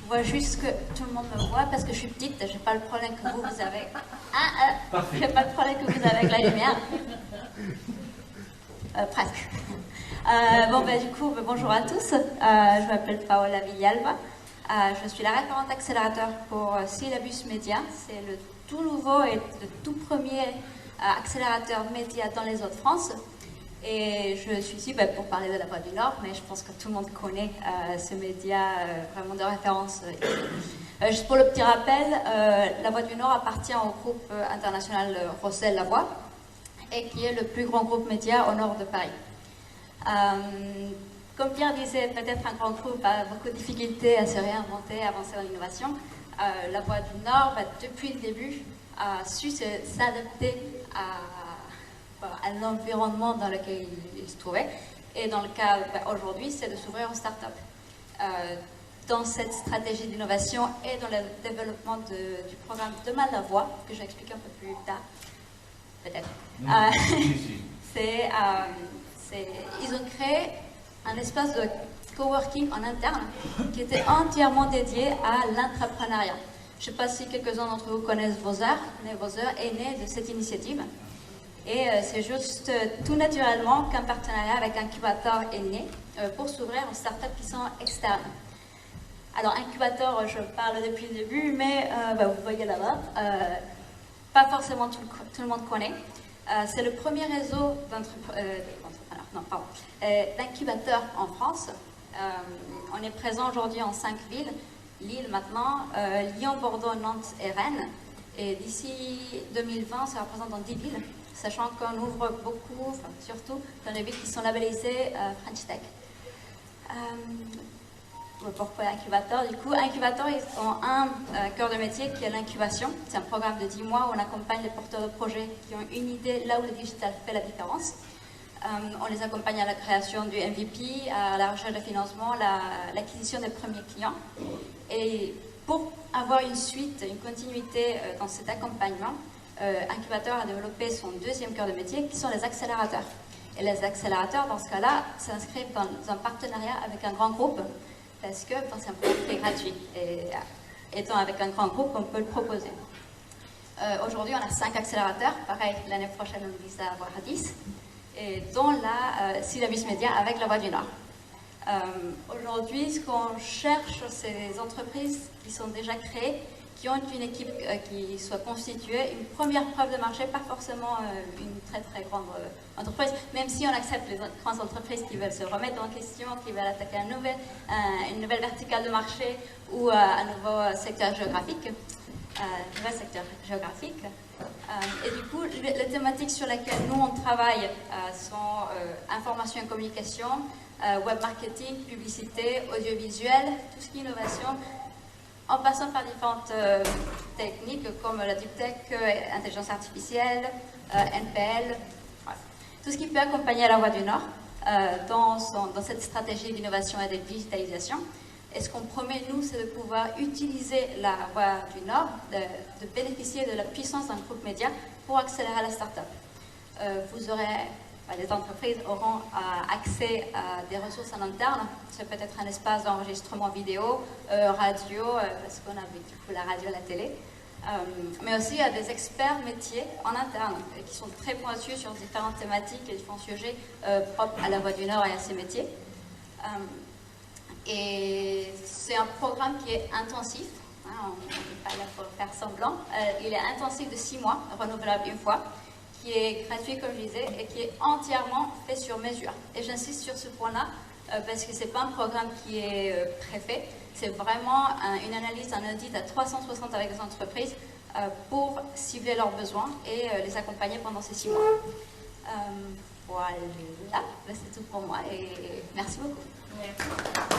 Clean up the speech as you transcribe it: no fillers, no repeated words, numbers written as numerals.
vois juste que tout le monde me voit parce que je suis petite, j'ai pas le problème que vous avez. J'ai pas le problème que vous avez avec la lumière. Presque. Bonjour à tous. Je m'appelle Paola Villalba. Je suis la référente accélérateur pour Syllabus Média. C'est le tout nouveau et le tout premier accélérateur média dans les Hauts-de-France. Et je suis ici pour parler de La Voix du Nord, mais je pense que tout le monde connaît ce média vraiment de référence. Juste pour le petit rappel, La Voix du Nord appartient au groupe international Rossel La Voix, et qui est le plus grand groupe média au nord de Paris. Comme Pierre disait, peut-être un grand groupe a beaucoup de difficultés à se réinventer, à avancer en innovation. La Voix du Nord, depuis le début, a su s'adapter à l'environnement dans lequel il se trouvait. Et dans le cas aujourd'hui, c'est de s'ouvrir aux startups. Dans cette stratégie d'innovation et dans le développement du programme Demain la Voix, que j'explique un peu plus tard, peut-être. Ils ont créé un espace de coworking en interne qui était entièrement dédié à l'entrepreneuriat. Je ne sais pas si quelques-uns d'entre vous connaissent Voseur, mais Voseur est né de cette initiative. Et c'est juste tout naturellement qu'un partenariat avec Incubator est né pour s'ouvrir aux startups qui sont externes. Alors, Incubator, je parle depuis le début, mais vous voyez là-bas, pas forcément tout le monde connaît. C'est le premier réseau d'incubateurs en France. On est présent aujourd'hui en 5 villes, Lille maintenant, Lyon, Bordeaux, Nantes et Rennes. Et d'ici 2020, ça représente dans 10 villes, sachant qu'on ouvre beaucoup, surtout dans les villes qui sont labellisées French Tech. Pourquoi Incubator? Du coup, Incubator, ils ont un cœur de métier qui est l'incubation. C'est un programme de 10 mois où on accompagne les porteurs de projets qui ont une idée là où le digital fait la différence. On les accompagne à la création du MVP, à la recherche de financement, l'acquisition des premiers clients. Et pour avoir une suite, une continuité dans cet accompagnement, Incubator a développé son deuxième cœur de métier qui sont les accélérateurs. Et les accélérateurs, dans ce cas-là, s'inscrivent dans un partenariat avec un grand groupe parce que c'est un produit qui est gratuit. Et étant avec un grand groupe, on peut le proposer. Aujourd'hui, on a 5 accélérateurs. Pareil, l'année prochaine, on vise à avoir 10. Et dont la Syllabus Média avec La Voix du Nord. Aujourd'hui, ce qu'on cherche, c'est des entreprises qui sont déjà créées, qui ont une équipe qui soit constituée, une première preuve de marché, pas forcément une très très grande entreprise, même si on accepte les grandes entreprises qui veulent se remettre en question, qui veulent attaquer une nouvelle verticale de marché ou un nouveau secteur géographique. Et du coup, les thématiques sur lesquelles nous on travaille sont information et communication, web marketing, publicité, audiovisuel, tout ce qui est innovation, en passant par différentes techniques comme la deep tech, intelligence artificielle, NPL, voilà. Tout ce qui peut accompagner La Voix du Nord dans cette stratégie d'innovation et de digitalisation. Et ce qu'on promet, nous, c'est de pouvoir utiliser La Voix du Nord, de bénéficier de la puissance d'un groupe média pour accélérer la start-up. Les entreprises auront accès à des ressources en interne. C'est peut-être un espace d'enregistrement vidéo, radio, parce qu'on a du coup la radio et la télé, mais aussi à des experts métiers en interne qui sont très pointus sur différentes thématiques et différents sujets propres à La Voix du Nord et à ses métiers. Et c'est un programme qui est intensif, on n'est pas là pour faire semblant. Il est intensif de 6 mois, renouvelable une fois, qui est gratuit comme je disais et qui est entièrement fait sur mesure. Et j'insiste sur ce point-là parce que ce n'est pas un programme qui est préfet, c'est vraiment une analyse, un audit à 360 avec des entreprises pour cibler leurs besoins et les accompagner pendant ces 6 mois. Voilà, c'est tout pour moi et merci beaucoup. Merci.